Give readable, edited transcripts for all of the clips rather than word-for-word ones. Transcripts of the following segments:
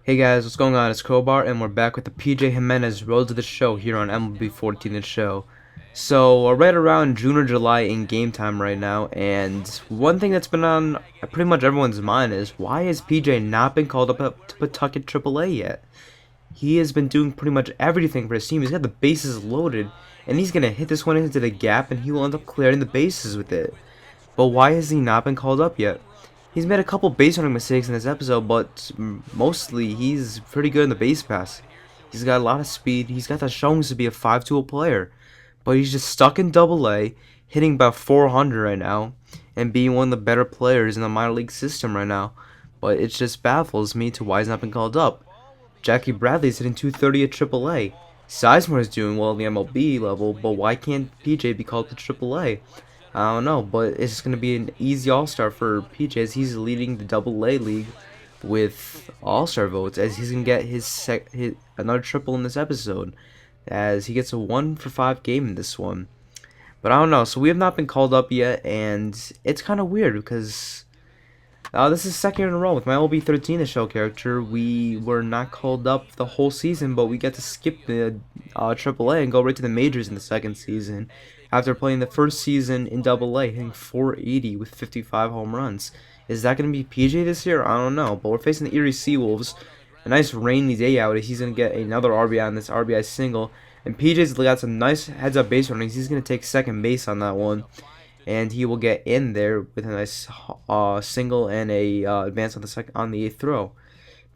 Hey guys, what's going on? It's Crowbar, and we're back with the PJ Jimenez Road to the Show here on MLB 14 The Show. So, we're right around June or July in game time right now, and one thing that's been on pretty much everyone's mind is why has PJ not been called up to Pawtucket AAA yet? He has been doing pretty much everything for his team. He's got the bases loaded, and he's going to hit this one into the gap, and he will end up clearing the bases with it. But why has he not been called up yet? He's made a couple base running mistakes in this episode, but mostly he's pretty good in the base pass. He's got a lot of speed. He's got the showings to be a 5-tool player, but he's just stuck in Double A, hitting about 400 right now, and being one of the better players in the minor league system right now. But it just baffles me to why he's not been called up. Jackie Bradley's hitting 230 at Triple A. Sizemore is doing well at the MLB level, but why can't PJ be called to Triple A? I don't know, but it's going to be an easy All-Star for PJ as he's leading the Double-A league with All-Star votes, as he's going to get his another triple in this episode, as he gets a 1-for-5 game in this one. But I don't know, so we have not been called up yet, and it's kind of weird because this is second year in a row with my MLB 13 The Show character. We were not called up the whole season, but we get to skip the AAA and go right to the majors in the second season, after playing the first season in Double A, hitting 480 with 55 home runs. Is that going to be PJ this year? I don't know, but we're facing the Erie Seawolves. A nice rainy day out. He's going to get another RBI on this RBI single. And PJ's got some nice heads-up base runnings. He's going to take second base on that one. And he will get in there with a nice single and a advance on the eighth throw.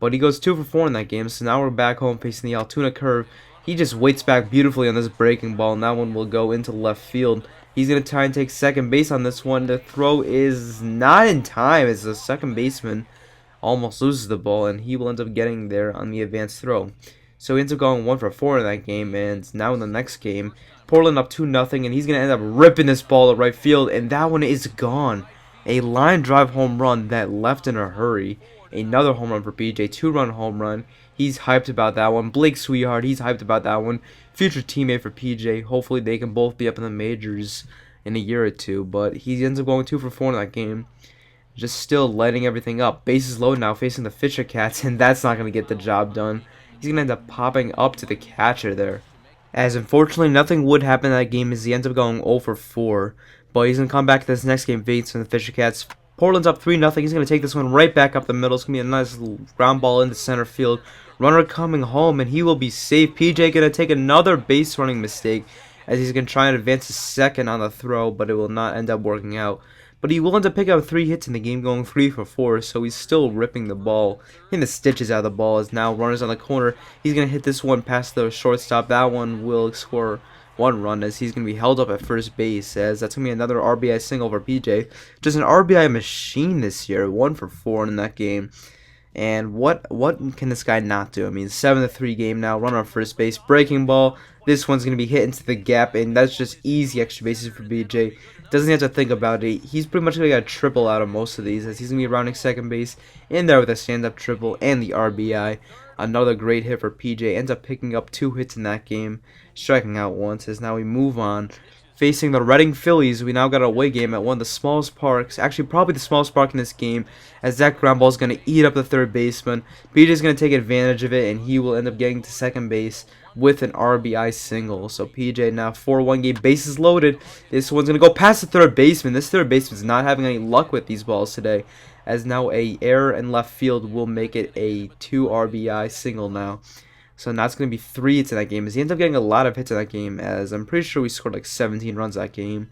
But he goes 2 for 4 in that game, so now we're back home facing the Altoona curve. He just waits back beautifully on this breaking ball, and that one will go into left field. He's going to try and take second base on this one. The throw is not in time as the second baseman almost loses the ball, and he will end up getting there on the advanced throw. So he ends up going 1 for 4 in that game, and now in the next game, Portland up 2-0, and he's going to end up ripping this ball to right field, and that one is gone. A line drive home run that left in a hurry. Another home run for PJ, 2-run home run. He's hyped about that one. Blake Sweetheart, he's hyped about that one. Future teammate for PJ. Hopefully they can both be up in the majors in a year or two. But he ends up going 2 for 4 in that game. Just still lighting everything up. Bases loaded now facing the Fisher Cats, and that's not going to get the job done. He's going to end up popping up to the catcher there. As unfortunately nothing would happen in that game as he ends up going 0 for 4. But he's going to come back to this next game facing the Fisher Cats. Portland's up 3-0. He's going to take this one right back up the middle. It's going to be a nice ground ball into center field. Runner coming home, and he will be safe. PJ going to take another base running mistake as he's going to try and advance to second on the throw, but it will not end up working out. But he will end up picking up 3 hits in the game, going 3 for 4, so he's still ripping the ball. Getting the stitches out of the ball as now runners on the corner. He's going to hit this one past the shortstop. That one will score 1 run as he's going to be held up at first base, as that's going to be another RBI single for PJ. Just an RBI machine this year, 1 for 4 in that game. And what can this guy not do? I mean, 7-3 game now, runner on first base, breaking ball. This one's going to be hit into the gap, and that's just easy extra bases for PJ. Doesn't have to think about it. He's pretty much going to get a triple out of most of these, as he's going to be rounding second base in there with a stand-up triple and the RBI. Another great hit for PJ. Ends up picking up 2 hits in that game, striking out once, as now we move on. Facing the Reading Phillies, we now got a away game at one of the smallest parks, actually probably the smallest park in this game, as that ground ball is going to eat up the third baseman. PJ is going to take advantage of it, and he will end up getting to second base with an RBI single. So PJ now 4-1 game, bases loaded. This one's going to go past the third baseman. This third baseman's not having any luck with these balls today, as now a error in left field will make it a 2 RBI single now. So now it's going to be 3 hits in that game, as he ends up getting a lot of hits in that game, as I'm pretty sure we scored like 17 runs that game.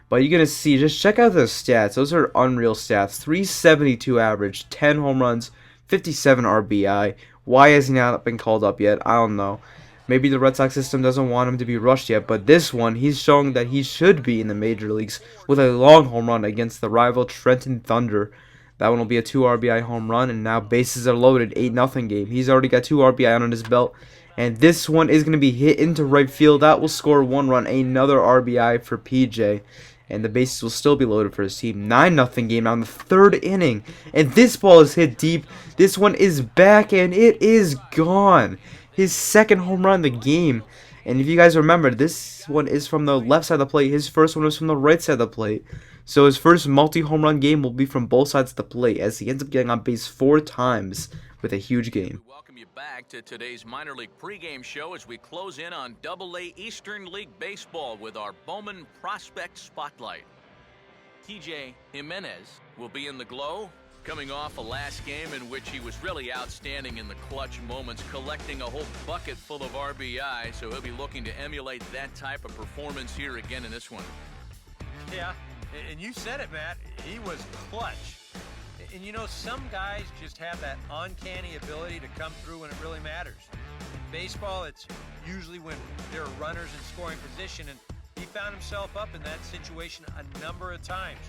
But you're going to see, just check out those stats. Those are unreal stats. 372 average, 10 home runs, 57 RBI. Why has he not been called up yet? I don't know. Maybe the Red Sox system doesn't want him to be rushed yet, but this one, he's showing that he should be in the major leagues with a long home run against the rival Trenton Thunder. That one will be a 2 RBI home run, and now bases are loaded, 8-0 game. He's already got 2 RBI on his belt, and this one is going to be hit into right field. That will score 1 run, another RBI for PJ, and the bases will still be loaded for his team. 9-0 game now in the 3rd inning, and this ball is hit deep. This one is back, and it is gone. His 2nd home run of the game. And if you guys remember, this one is from the left side of the plate. His first one was from the right side of the plate. So his first multi-home run game will be from both sides of the plate, as he ends up getting on base 4 times with a huge game. We welcome you back to today's minor league pregame show as we close in on AA Eastern League Baseball with our Bowman Prospect Spotlight. TJ Jimenez will be in the glow, coming off a last game in which he was really outstanding in the clutch moments, collecting a whole bucket full of RBI, so he'll be looking to emulate that type of performance here again in this one. Yeah, and you said it, Matt. He was clutch. And you know, some guys just have that uncanny ability to come through when it really matters. In baseball, it's usually when there are runners in scoring position, and he found himself up in that situation a number of times.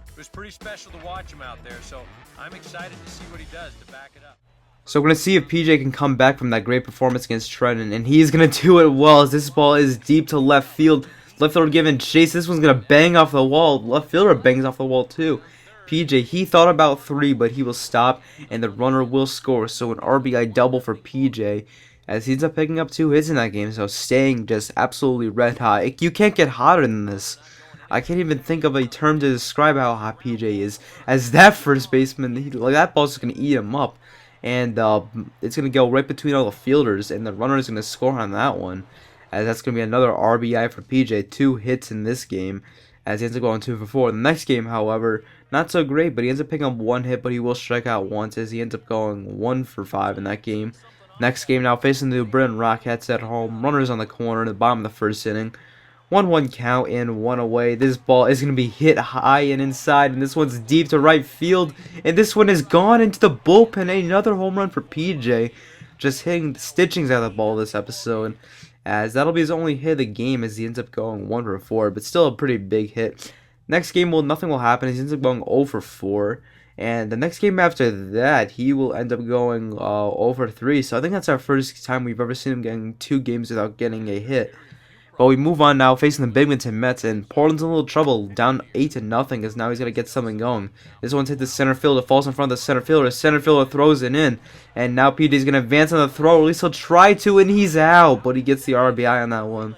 It was pretty special to watch him out there, so I'm excited to see what he does to back it up. So we're going to see if PJ can come back from that great performance against Trenton, and he's going to do it well as this ball is deep to left field. Left fielder giving chase. This one's going to bang off the wall. Left fielder bangs off the wall too. PJ, he thought about 3, but he will stop, and the runner will score. So an RBI double for PJ, as he ends up picking up 2 hits in that game. So staying just absolutely red hot. You can't get hotter than this. I can't even think of a term to describe how hot PJ is. As that first baseman, that ball's just going to eat him up. And it's going to go right between all the fielders, and the runner is going to score on that one. As that's going to be another RBI for PJ. 2 hits in this game, as he ends up going 2 for 4. The next game, however, not so great, but he ends up picking up 1 hit, but he will strike out once, as he ends up going 1 for 5 in that game. Next game now, facing the Bryn Rockets at home. Runners on the corner in the bottom of the first inning. 1-1 count and 1 away. This ball is going to be hit high and inside, and this one's deep to right field. And this one is gone into the bullpen. Another home run for PJ. Just hitting the stitchings out of the ball this episode, as that'll be his only hit of the game, as he ends up going 1 for 4, but still a pretty big hit. Next game, nothing will happen. He ends up going 0 for 4. And the next game after that, he will end up going 0 for 3. So I think that's our first time we've ever seen him getting 2 games without getting a hit. But we move on now, facing the Binghamton Mets, and Portland's in a little trouble, down 8-0, as now he's going to get something going. This one's hit the center field, it falls in front of the center fielder. Center fielder throws it in, and now PJ's going to advance on the throw, or at least he'll try to, and he's out. But he gets the RBI on that one.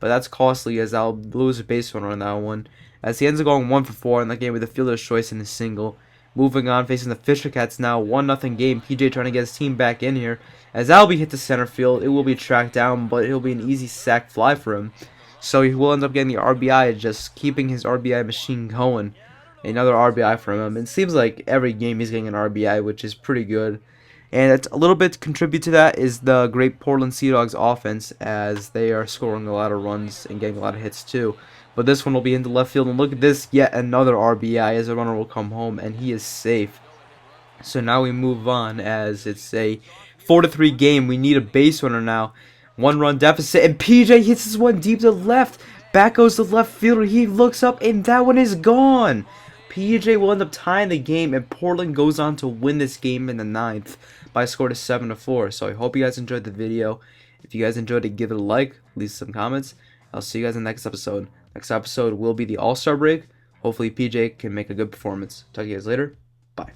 But that's costly, as I'll lose a base runner on that one, as he ends up going 1 for 4 in that game with a fielder's choice and a single. Moving on, facing the Fisher Cats now, 1-0 game. PJ trying to get his team back in here, as Albie hit the center field. It will be tracked down, but it'll be an easy sac fly for him. So he will end up getting the RBI, just keeping his RBI machine going. Another RBI from him. It seems like every game he's getting an RBI, which is pretty good. And it's a little bit to contribute to that is the great Portland Sea Dogs offense, as they are scoring a lot of runs and getting a lot of hits too. But this one will be into left field, and look at this, yet another RBI, as the runner will come home, and he is safe. So now we move on, as it's a 4-3 game. We need a base runner now. 1-run deficit, and PJ hits this one deep to left. Back goes the left fielder. He looks up, and that one is gone. PJ will end up tying the game, and Portland goes on to win this game in the 9th by a score of 7-4. So I hope you guys enjoyed the video. If you guys enjoyed it, give it a like, leave some comments. I'll see you guys in the next episode. Next episode will be the All-Star break. Hopefully PJ can make a good performance. Talk to you guys later. Bye.